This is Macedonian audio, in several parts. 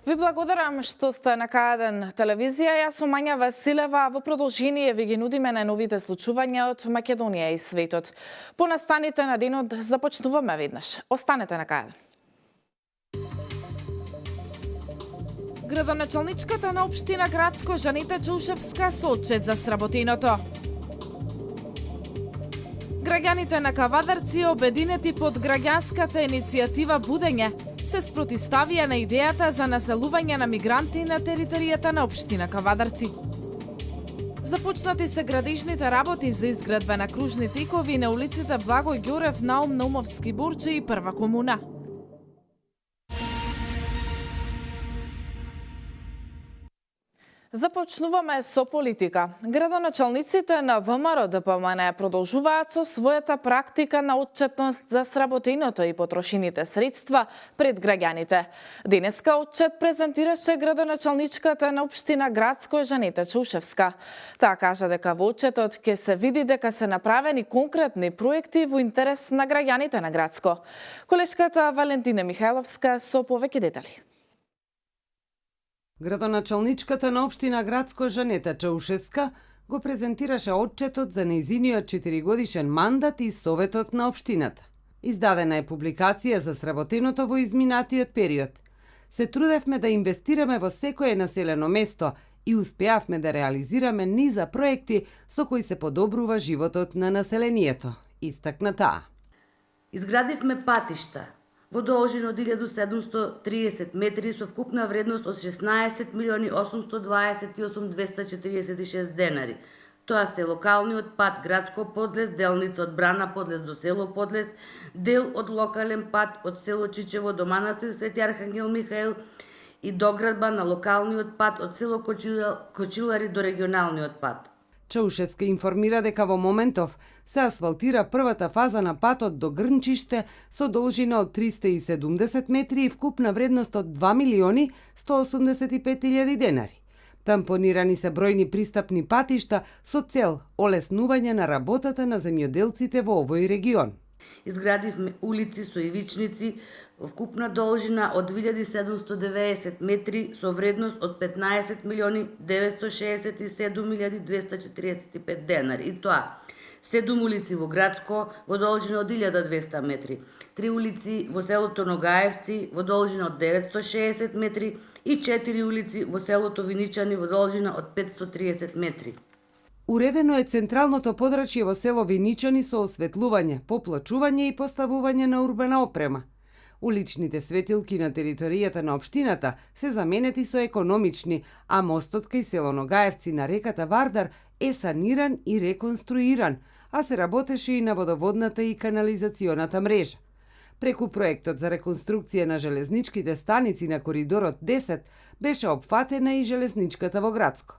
Ви благодарам што сте на К1 телевизија. Јас сум Мања Василева. Во продолжение ви ги нудиме најновите случувања од Македонија и светот. По настаните на денот започнуваме веднаш. Останете на К1. Градоначалничката на општина Грацко Жанета Чаушевска со отчет за сработеното. Граѓаните на Кавадарци обединети под граѓанската иницијатива Будење се спротиставија на идејата за населување на мигранти на територијата на општина Кавадарци. Започнати се градежните работи за изградба на кружни текови на улиците Благо Ѓорев, Наум Наумовски Борче и Прва комуна. Започнуваме со политика. Градоначалниците на ВМРО ДПМН продолжуваат со својата практика на отчетност за сработеното и потрошените средства пред граѓаните. Денеска отчет презентираше градоначалничката на општина Грацко Жанета Чаушевска. Таа кажа дека во отчетот ќе се види дека се направени конкретни проекти во интерес на граѓаните на Грацко. Колешката Валентина Михајловска со повеќе детали. Градоначалничката на општина Грацко Жанета Чаушевска го презентираше отчетот за нејзиниот 4-годишен мандат и советот на општината. Издадена е публикација за сработеното во изминатиот период. Се трудевме да инвестираме во секое населено место и успеавме да реализираме низа проекти со кои се подобрува животот на населението, истакна таа. Изградивме патишта во должина од 1730 метри со вкупна вредност од 16.828.246 денари. Тоа се локалниот пат Градско Подлез, делница од Брана Подлез до село Подлез, дел од локален пат од село Чичево до манастир Свети Архангел Михаил и доградба на локалниот пат од село Кочилари до регионалниот пат. Чаушевска информира дека во моментов се асфалтира првата фаза на патот до Грнчиште со должина од 370 метри и вкупна вредност од 2.185.000 денари. Тампонирани се бројни пристапни патишта со цел олеснување на работата на земјоделците во овој регион. Изградивме улици со ивичници во вкупна должина од 2790 метри со вредност од 15.967.245 денари. И тоа 7 улици во Градско во должина од 1200 метри, 3 улици во селото Ногаевци во должина од 960 метри и 4 улици во селото Виничани во должина од 530 метри. Уредено е централното подрачје во село Виничани со осветлување, поплачување и поставување на урбана опрема. Уличните светилки на територијата на општината се заменети со економични, а мостот кај село Ногаевци на реката Вардар е саниран и реконструиран, а се работеше и на водоводната и канализационата мрежа. Преку проектот за реконструкција на железничките станици на коридорот 10 беше опфатена и железничката во Градско.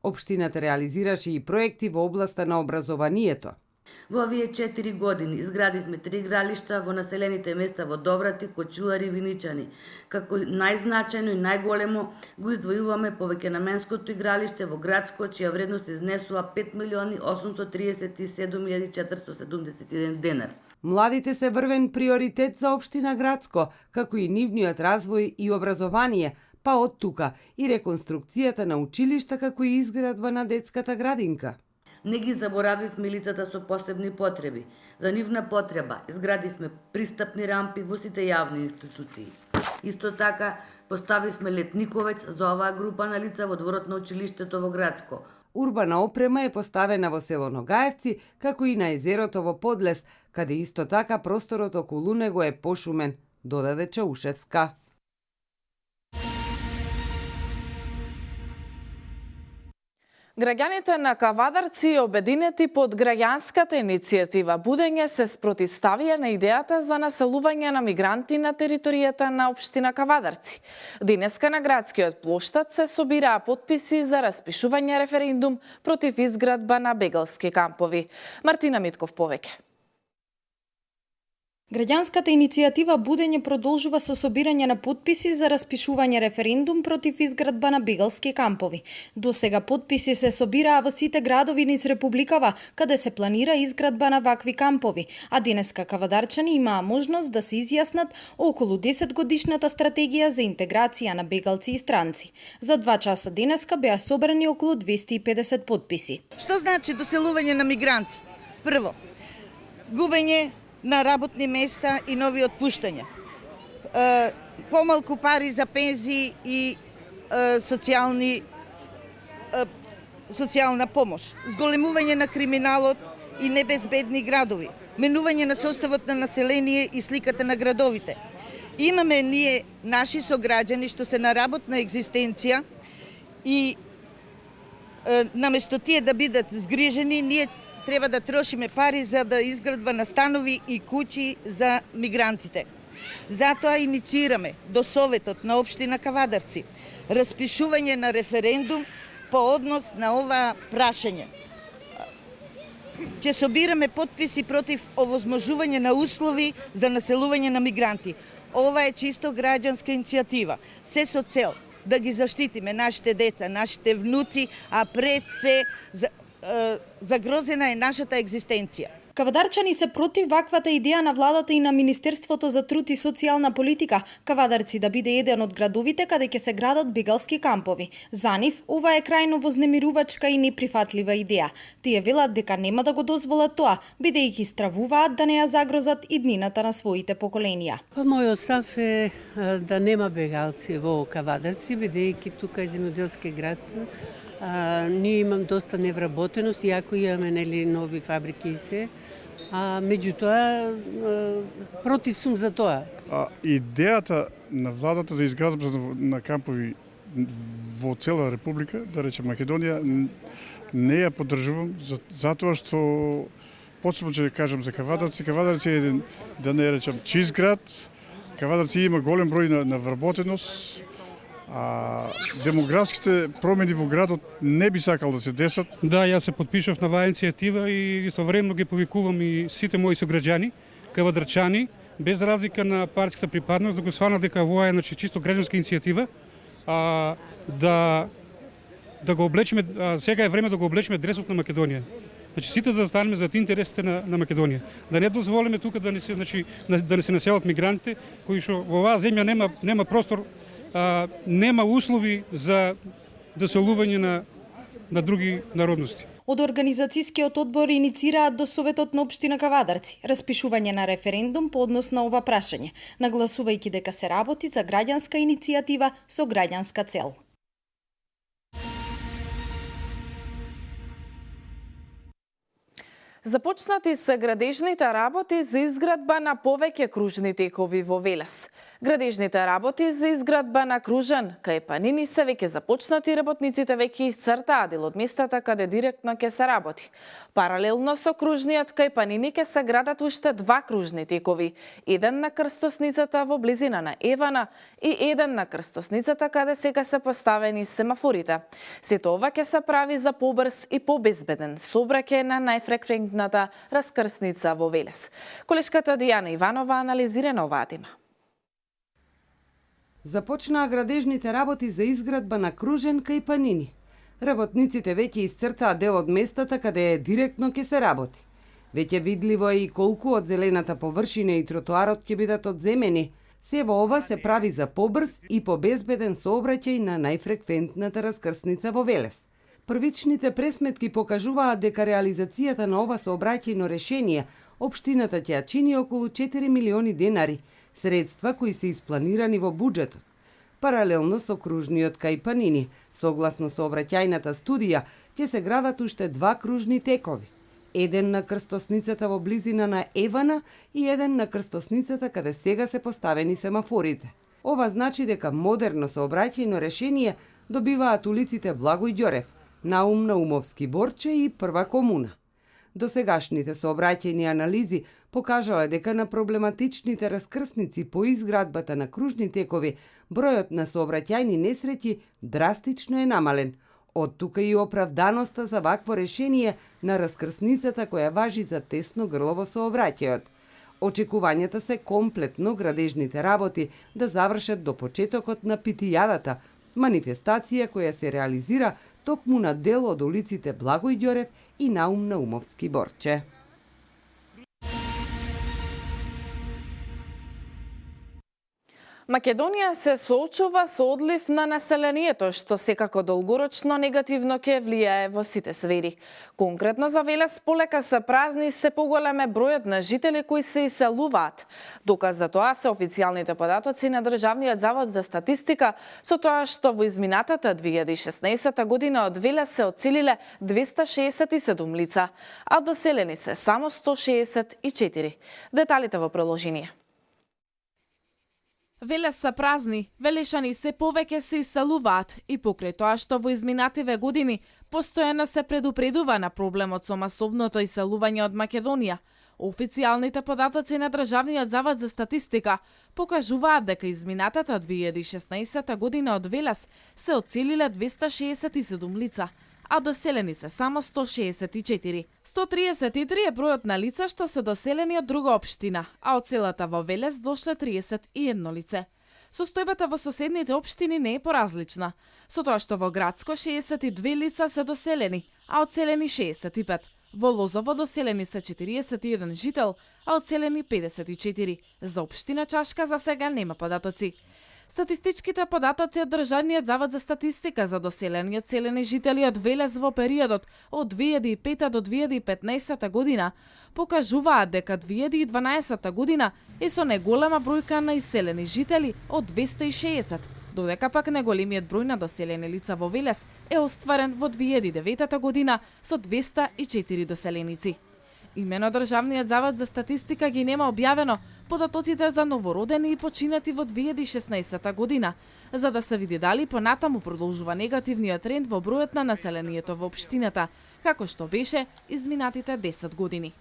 Општината реализираше и проекти во областа на образованието. Во овие 4 години изградивме 3 игралишта во населените места во Доврати, Кочилари и Виничани. Како најзначајно и најголемо го издвојуваме повеќенаменското игралиште во Градско, чија вредност изнесува 5.837.471 денар. Младите се врвен приоритет за општина Градско, како и нивниот развој и образование, па од тука и реконструкцијата на училишта како и изградба на детската градинка. Не ги заборавивме лицата со посебни потреби. За нивна потреба изградивме пристапни рампи во сите јавни институции. Исто така поставивме летниковец за оваа група на лица во дворот на училиштето во Градско. Урбана опрема е поставена во село Ногаевци, како и на езерото во Подлез, каде исто така просторот околу него е пошумен, додаде Чаушевска. Граѓаните на Кавадарци обединети под граѓанската иницијатива Будење се спротиставија на идејата за населување на мигранти на територијата на општина Кавадарци. Денеска на градскиот плоштад се собираа потписи за распишување референдум против изградба на бегалски кампови. Мартина Митков повеќе. Граѓанската иницијатива Будење продолжува со собирање на потписи за распишување референдум против изградба на бегалски кампови. До сега потписи се собираа во сите градови низ Републикава, каде се планира изградба на вакви кампови, а денеска кавадарчани имаа можност да се изјаснат околу 10 годишната стратегија за интеграција на бегалци и странци. За 2 часа денеска беа собрани околу 250 потписи. Што значи доселување на мигранти? Прво, губење на работни места и нови отпуштања. Помалку пари за пензии и социјална помош. Зголемување на криминалот и небезбедни градови. Менување на составот на население и сликата на градовите. Имаме ние наши сограѓани што се на работна екзистенција и наместо тие да бидат згрижени, ние треба да трошиме пари за да изградба на станови и куќи за мигрантите. Затоа инициираме до Советот на општина Кавадарци распишување на референдум по однос на ова прашање. Ќе собираме потписи против овозможување на услови за населување на мигранти. Ова е чисто граѓанска иницијатива. Се со цел да ги заштитиме нашите деца, нашите внуци, а пред се загрозена е нашата екзистенција. Кавадарчани се против ваквата идеја на владата и на Министерството за труд и социјална политика, Кавадарци да биде еден од градовите каде ќе се градат бегалски кампови. За нив, ова е крајно вознемирувачка и неприфатлива идеја. Тие велат дека нема да го дозволат тоа, бидејќи стравуваат да не ја загрозат иднината на своите поколенија. Мојот став е да нема бегалци во Кавадарци, бидејќи тука е земјоделски град. Ние имам доста невработеност, иако имаме нови фабрики и се. Меѓутоа, против сум за тоа. Идејата на владата за изградба на кампови во цела Република, да речем Македонија, не ја поддржувам, затоа што посебно ќе кажам за Кавадарци. Кавадарци е еден, да не речем, чист град. Кавадарци има голем број на вработеност. Демографските промени во градот не би сакал да се десат. Да, јас се подпишав на оваа иницијатива и истовремено ги повикувам и сите мои сограѓани, кавадарчани, без разлика на партиската припадност, да го сванат дека ова е чисто граѓанска иницијатива, да го облечеме, сега е време да го облечеме дресот на Македонија. Сите да застанеме зад интересите на Македонија. Да не дозволиме тука да не се населат мигрантите, кои што во оваа земја нема простор, нема услови за доселување на други народности. Од организацијскиот одбор иницираат до Советот на општина Кавадарци распишување на референдум по однос на ова прашање, нагласувајќи дека се работи за граѓанска иницијатива со граѓанска цел. Започнати се градежните работи за изградба на повеќе кружни текови во Велес. Градежните работи за изградба на кружен кај Панини се веќе започнати, работниците веќе исцртаа дел од местата каде директно ќе се работи. Паралелно со кружниот кај Панини ќе се градат уште 2 кружни текови, еден на крстосницата во близина на Евана и еден на крстосницата каде сега се поставени семафорите. Сето ова ќе се прави за побрз и побезбеден сообраќај на најфреквентната раскрсница во Велес. Колешката Дијана Иванова анализира на оваа тема. Започнаа градежните работи за изградба на кружен кај Панини. Работниците веќе исцртаа дел од местата каде директно ќе се работи. Веќе видливо е и колку од зелената површина и тротоарот ќе бидат одземени. Сево ова се прави за побрз и побезбеден сообраќај на најфреквентната раскрсница во Велес. Првичните пресметки покажуваат дека реализацијата на ова сообраќајно решение општината ќе ја чини околу 4 милиони денари, средства кои се испланирани во буџетот. Паралелно со кружниот кај Панини, согласно сообраќајната студија, ќе се градат уште 2 кружни текови. Еден на крстосницата во близина на Евана и еден на крстосницата каде сега се поставени семафорите. Ова значи дека модерно сообраќајно решение добиваат улиците Благој Ѓорев, Наум Наумовски Борче и Прва комуна. Досегашните сообраќајни анализи покажале дека на проблематичните раскрсници по изградбата на кружни текови бројот на сообраќајни несреќи драстично е намален. Од тука и оправданоста за вакво решение на раскрсницата која важи за тесно грло во сообраќајот. Очекувањата се комплетно градежните работи да завршат до почетокот на Питијадата, манифестација која се реализира токму на дел од улиците Благој Ѓорев и Наум Наумовски Борче. Македонија се соочува со одлив на населението, што секако долгорочно негативно ќе влијае во сите сфери. Конкретно за Велес полека се празни и се поголем е бројот на жители кои се иселуваат. Доказ за тоа се официјалните податоци на Државниот завод за статистика, со тоа што во изминатата 2016 година од Велес се оцелиле 267 лица, а доселени се само 164. Деталите во приложение. Велес се празни, велешани се повеќе се иселуваат и покрај тоа што во изминативе години постојано се предупредува на проблемот со масовното иселување од Македонија. Официјалните податоци на Државниот завод за статистика покажуваат дека изминатата 2016 година од Велес се оцелиле 267 лица, а доселени се само 164. 133 е бројот на лица што се доселени од друга општина, а од селата во Велес дошле 31 лице. Состојбата во соседните општини не е поразлична, со тоа што во Градско 62 лица се доселени, а одселени 65. Во Лозово доселени се 41 жител, а одселени 54. За општина Чашка за сега нема податоци. Статистичките податоци од Државниот завод за статистика за доселени и одселени жители од Велес во периодот од 2005 до 2015 година покажуваат дека 2012 година е со најголема бројка на иселени жители од 260, додека пак најголемиот број на доселени лица во Велес е остварен во 2009 година со 204 доселеници. Имено Државниот завод за статистика ги нема објавено податоците за новородени и починати во 2016 година, за да се види дали понатаму продолжува негативниот тренд во бројот на населението во општината, како што беше изминатите 10 години.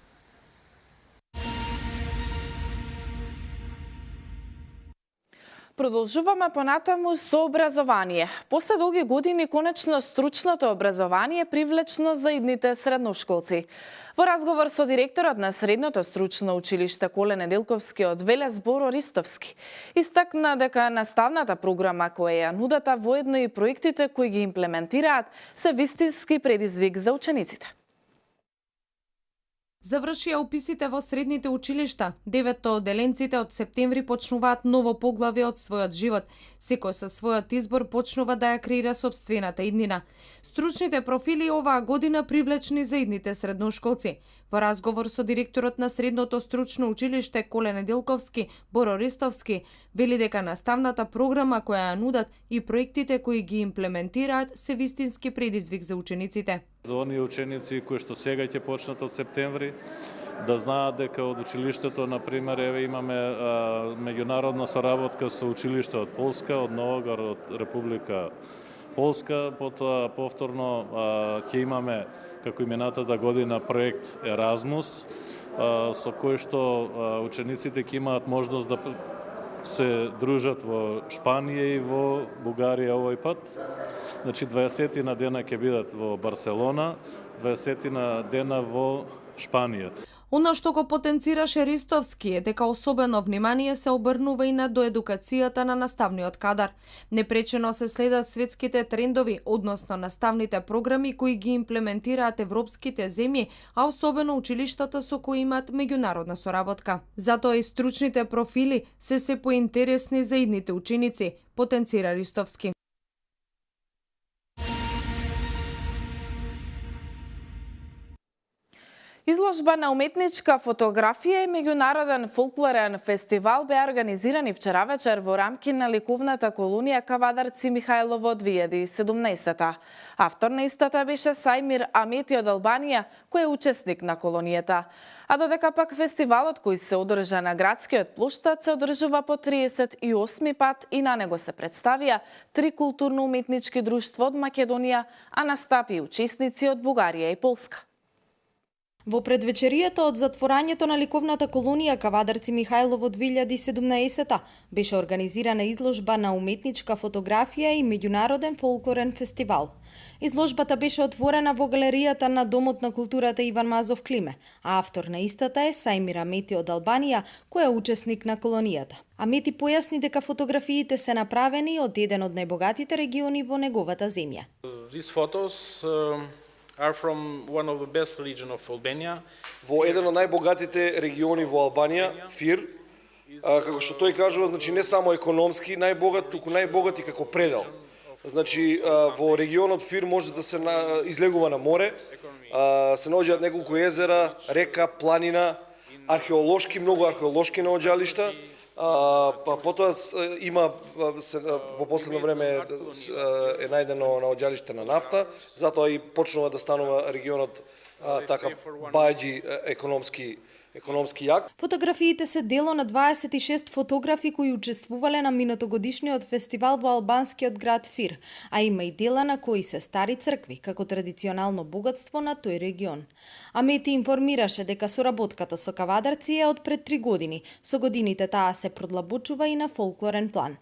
Продолжуваме понатаму со образование. После долги години конечно стручното образование привлечно за идните средношколци. Во разговор со директорот на Средното стручно училиште Коле Неделковски од Велес Боро Ристовски, истакна дека наставната програма која ја нудата воедно и проектите кои ги имплементираат се вистински предизвик за учениците. Завршија уписите во средните училишта. 9 одделенците од септември почнуваат ново поглавје од својот живот. Секој со својот избор почнува да ја креира сопствената иднина. Стручните профили оваа година привлечни за идните средношколци. Во разговор со директорот на Средното стручно училиште Коле Неделковски, Боро Ристовски, вели дека наставната програма која ја нудат и проектите кои ги имплементираат се вистински предизвик за учениците. За оние ученици кои што сега ќе почнат од септември, да знаат дека од училиштето, например, еве имаме меѓународна соработка со училиште од Полска, од Новогор, од Република Полска, потоа повторно ќе имаме како именатата година проект Еразмус, со кој што учениците ќе имаат можност да се дружат во Шпанија и во Бугарија овој пат. Значи 20 на дена ќе бидат во Барселона, 20 на дена во Шпанија. Она што го потенцираше Ристовски е дека особено внимание се обрнува и на доедукацијата на наставниот кадар. Непречено се следат светските трендови, односно наставните програми кои ги имплементираат европските земји, а особено училиштата со кои имаат меѓународна соработка. Затоа и стручните профили се поинтересни за идните ученици, потенцира Ристовски. Изложба на уметничка фотографија и меѓународен фолклорен фестивал беа организирани вчера вечер во рамки на ликовната колонија Кавадарци Михајлово 2017. Автор на истата беше Сајмир Амети од Албанија, кој е учесник на колонијата. А додека пак фестивалот кој се одржа на градскиот плоштад се одржува по 38 пат и на него се представија 3 културно-уметнички друштва од Македонија, а настапи учесници од Бугарија и Полска. Во предвечерието од затворањето на ликовната колонија Кавадарци Михајлово 2017 беше организирана изложба на уметничка фотографија и меѓународен фолклорен фестивал. Изложбата беше отворена во галеријата на Домот на културата Иван Мазов Климе, а автор на истата е Сајмир Амети од Албанија, кој е учесник на колонијата. Амети појасни дека фотографиите се направени од еден од најбогатите региони во неговата земја. These photos are from one of the best region of Albania. Во еден од најбогатите региони во Албанија, Фир, како што тој кажува, значи не само економски најбогат, туку најбогат и како предел. Значи во регионот Фир може да се излегува на море, се наоѓаат неколку езера, река, планина, многу археолошки наоѓалишта. Па потоа има во последно време е најдено наоѓалиште на нафта, затоа и почнува да станува регионот така бајџи економски јак. Фотографиите се дело на 26 фотографи кои учествувале на минатогодишниот фестивал во албанскиот град Фир, а има и дела на кои се стари цркви, како традиционално богатство на тој регион. Амети информираше дека соработката со Кавадарци е од пред 3 години, со годините таа се продлабочува и на фолклорен план.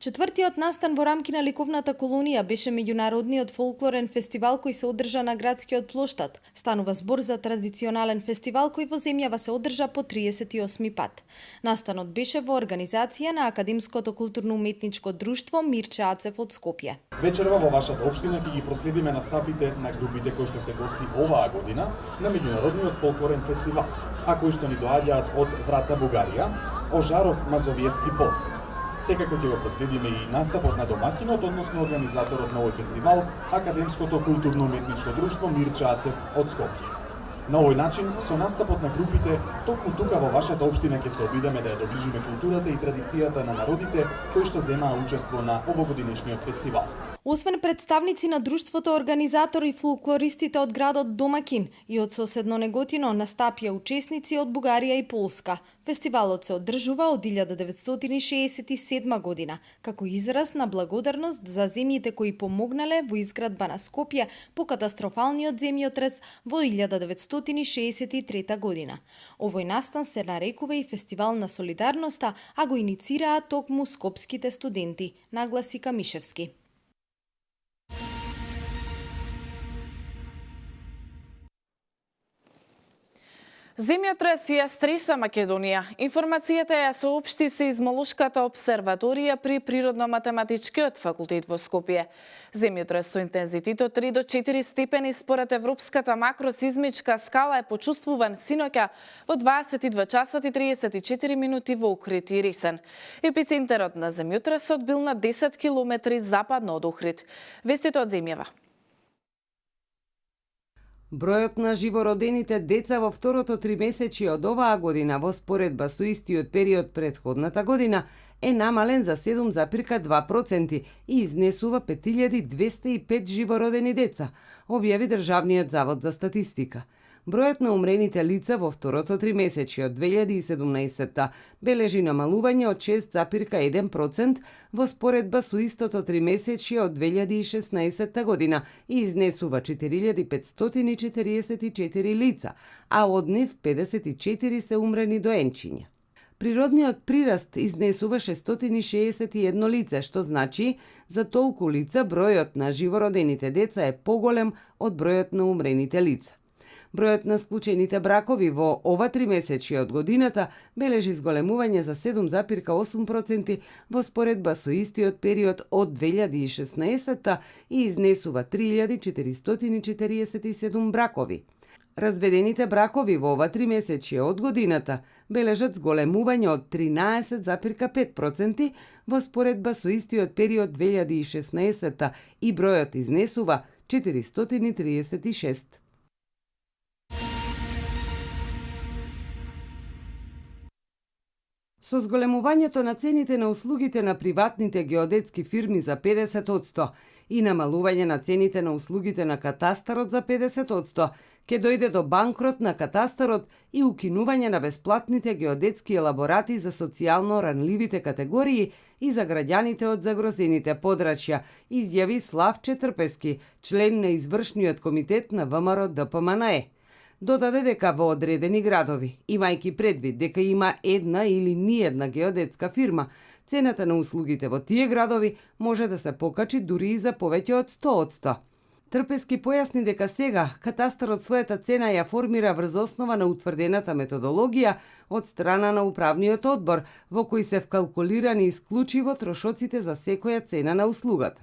Четвртиот настан во рамки на ликовната колонија беше меѓународниот фолклорен фестивал кој се одржа на градскиот плоштад. Станува збор за традиционален фестивал кој во земјава се одржа по 38 пат. Настанот беше во организација на Академското културно-уметничко друштво Мирче Ацев од Скопје. Вечерва во вашата општина ќе ги проследиме настапите на групите кои што се гости оваа година на меѓународниот фолклорен фестивал, а кои што ни доаѓаат од Враца, Бугарија, Ожаров, Мазовиецки, Полска. Секако ќе го проследиме и настапот на домакинот, односно организаторот на овој фестивал, Академското културно-уметничко друштво Мирче Ацев од Скопје. На овој начин, со настапот на групите, токму тука во вашата општина ќе се обидеме да ја доближиме културата и традицијата на народите кои што земаа учество на овогодинешниот фестивал. Освен представници на друштвото, организатори и фолклористите од градот Домакин и од соседно Неготино настапија учесници од Бугарија и Полска. Фестивалот се одржува од 1967 година, како израз на благодарност за земјите кои помогнале во изградба на Скопје по катастрофалниот земјотрес во 1963 година. Овој настан се нарекува и Фестивал на солидарноста, а го иницираа токму скопските студенти, нагласи Камишевски. Земјотрес ја стреса Македонија. Информацијата ја соопшти Сеизмолошката обсерваторија при Природно-математичкиот факултет во Скопје. Земјотрес со интензитет од 3 до 4 степени според Европската макросизмичка скала е почувствуван синоќа во 22 часот и 34 минути во Охрид и Ресен. Епицентерот на земјотресот бил на 10 километри западно од Охрид. Вестите од земјава. Бројот на живородените деца во второто тримесечие од оваа година во споредба со истиот период претходната година е намален за 7,2% и изнесува 5205 живородени деца, објави Државниот завод за статистика. Бројот на умрените лица во второто тримесечие од 2017 бележи намалување од 6,1% во споредба со истото тримесечие од 2016 година и изнесува 4544 лица, а од нив 54 се умрени доенчиња. Природниот прираст изнесува 661 лице, што значи за толку лица бројот на живородените деца е поголем од бројот на умрените лица. Бројот на склучените бракови во ова тримесечие од годината бележи зголемување за 7,8% во споредба со истиот период од 2016 и изнесува 3447 бракови. Разведените бракови во ова тримесечие од годината бележат зголемување од 13,5% во споредба со истиот период 2016 и бројот изнесува 436. Со зголемувањето на цените на услугите на приватните геодетски фирми за 50% и намалување на цените на услугите на катастарот за 50%, ќе дојде до банкрот на катастарот и укинување на бесплатните геодетски елаборати за социјално ранливите категории и за граѓаните од загрозените подрачја, изјави Славче Трпески, член на извршниот комитет на ВМРО ДПМНЕ. Додаде дека во одредени градови, имајќи предвид дека има една или ниедна геодетска фирма, цената на услугите во тие градови може да се покачи дури и за повеќе од 100%. Трпески појасни дека сега катастарот својата цена ја формира врз основа на утврдената методологија од страна на управниот одбор, во кој се вкалкулирани исклучиво трошоците за секоја цена на услугата.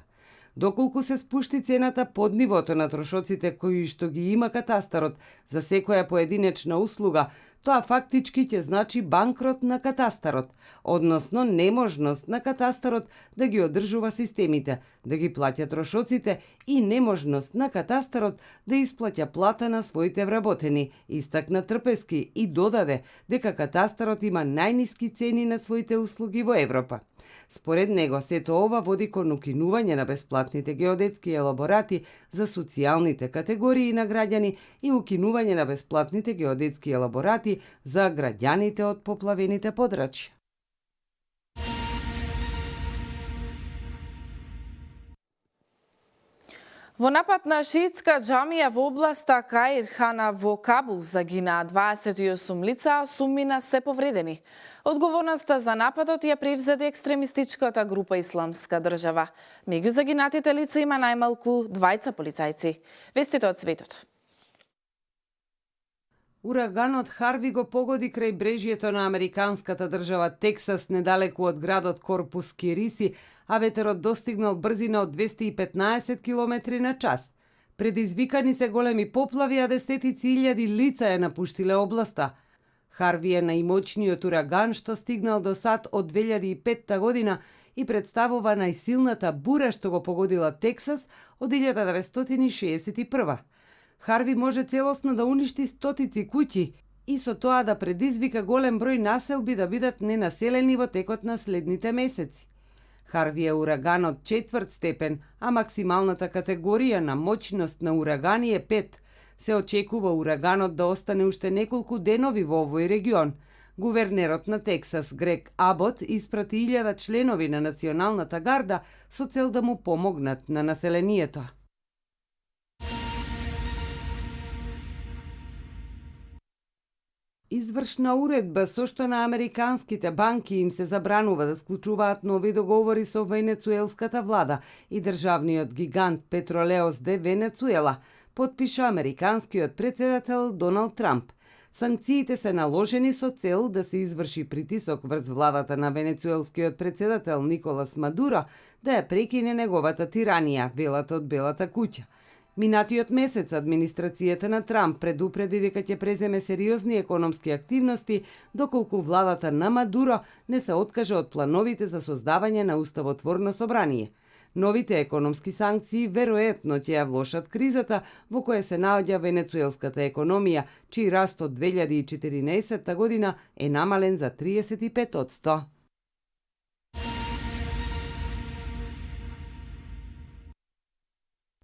Доколку се спушти цената под нивото на трошоците кои што ги има катастарот за секоја поединечна услуга, тоа фактички ќе значи банкрот на катастарот, односно неможност на катастарот да ги одржува системите, да ги плаќа трошоците и неможност на катастарот да исплаќа плата на своите вработени, истакна Трпески и додаде дека катастарот има најниски цени на своите услуги во Европа. Според него, сето ова води кон укинување на бесплатните геодетски елаборати за социјалните категории на граѓани и укинување на бесплатните геодетски елаборати за граѓаните од поплавените подрачја. Во напад на шиитска џамија во областа Каир Хана во Кабул загина 28 лица, а сумина се повредени. Одговорноста за нападот ја превзеде екстремистичката група Исламска држава. Меѓу загинатите лица има најмалку 2 полицајци. Вестите од светот. Ураганот Харви го погоди крај брежјето на американската држава Тексас, недалеку од градот Корпус Кириси, а ветерот достигнал брзина од 215 км на час. Предизвикани се големи поплави, а десетици илјади лица ја напуштиле областа. Харви е најмоćниот ураган што стигнал до САД од 2005 година и представува најсилната бура што го погодила Тексас од 1961. Харви може целосно да уништи стотици куќи и со тоа да предизвика голем број населби да бидат ненаселени во текот на следните месеци. Харви е ураган од 4 степен, а максималната категорија на моќност на урагани е 5. Се очекува ураганот да остане уште неколку денови во овој регион. Гувернерот на Тексас, Грег Абот, испрати 1000 членови на Националната гарда со цел да му помогнат на населението. Извршна уредба со што на американските банки им се забранува да склучуваат нови договори со венецуелската влада и државниот гигант Петролеос де Венецуела, потпиша американскиот председател Доналд Трамп. Санкциите се наложени со цел да се изврши притисок врз владата на венецуелскиот председател Николас Мадуро да ја прекине неговата тиранија, велат од Белата куќа. Минатиот месец администрацијата на Трамп предупреди дека ќе преземе сериозни економски активности доколку владата на Мадуро не се откаже од плановите за создавање на уставотворно собрание. Новите економски санкции веројатно ќе ја влошат кризата во која се наоѓа венецуелската економија, чиј раст од 2014 година е намален за 35%.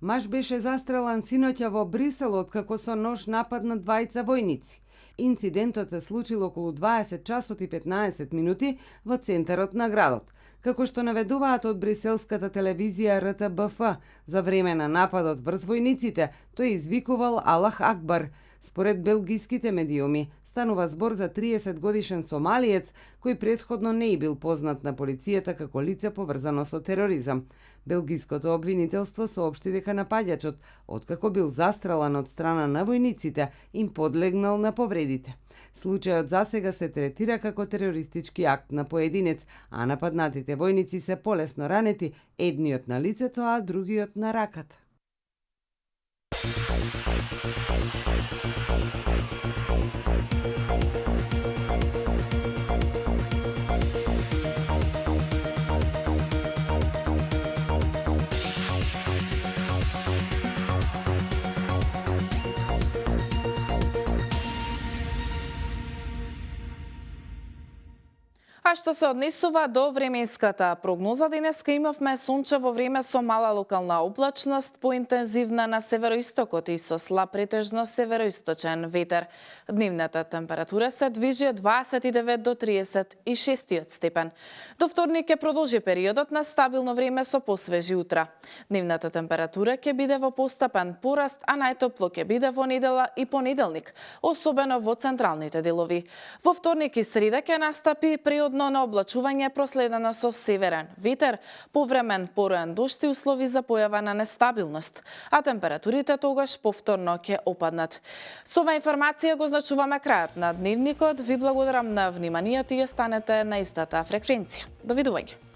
Маж беше застрелан синоќа во Брисел откако со нож нападна 2 војници. Инцидентот се случил околу 20 часот и 15 минути во центарот на градот. Како што наведуваат од бриселската телевизија РТБФ, за време на нападот врз војниците, тој извикувал Аллах Акбар. Според белгиските медиуми, станува збор за 30 годишен сомалиец кој претходно не бил познат на полицијата како лице поврзано со тероризам. Белгиското обвинителство соопшти дека напаѓачот, откако бил застрелан од страна на војниците, им подлегнал на повредите. Случајот засега се третира како терористички акт на поединец, а нападнатите војници се полесно ранети, едниот на лицето, а другиот на раката. А А што се однесува до временската прогноза, денеска имавме сончево време со мала локална облачност, поинтензивна на североистокот и со слаб претежно североисточен ветер. Дневната температура се движи од 29 до 36 степен. До вторник ќе продолжи периодот на стабилно време со посвежи утра. Дневната температура ќе биде во постепен пораст, а најтопло ќе биде во недела и понеделник, особено во централните делови. Во вторник и среда ќе настапи приодно на облачување проследено со северен ветер, повремен пороен дожд и услови за појава на нестабилност, а температурите тогаш повторно ќе опаднат. Со ова информација го означуваме крајот на дневникот. Ви благодарам на вниманието и останете на истата фреквенција. Довидување.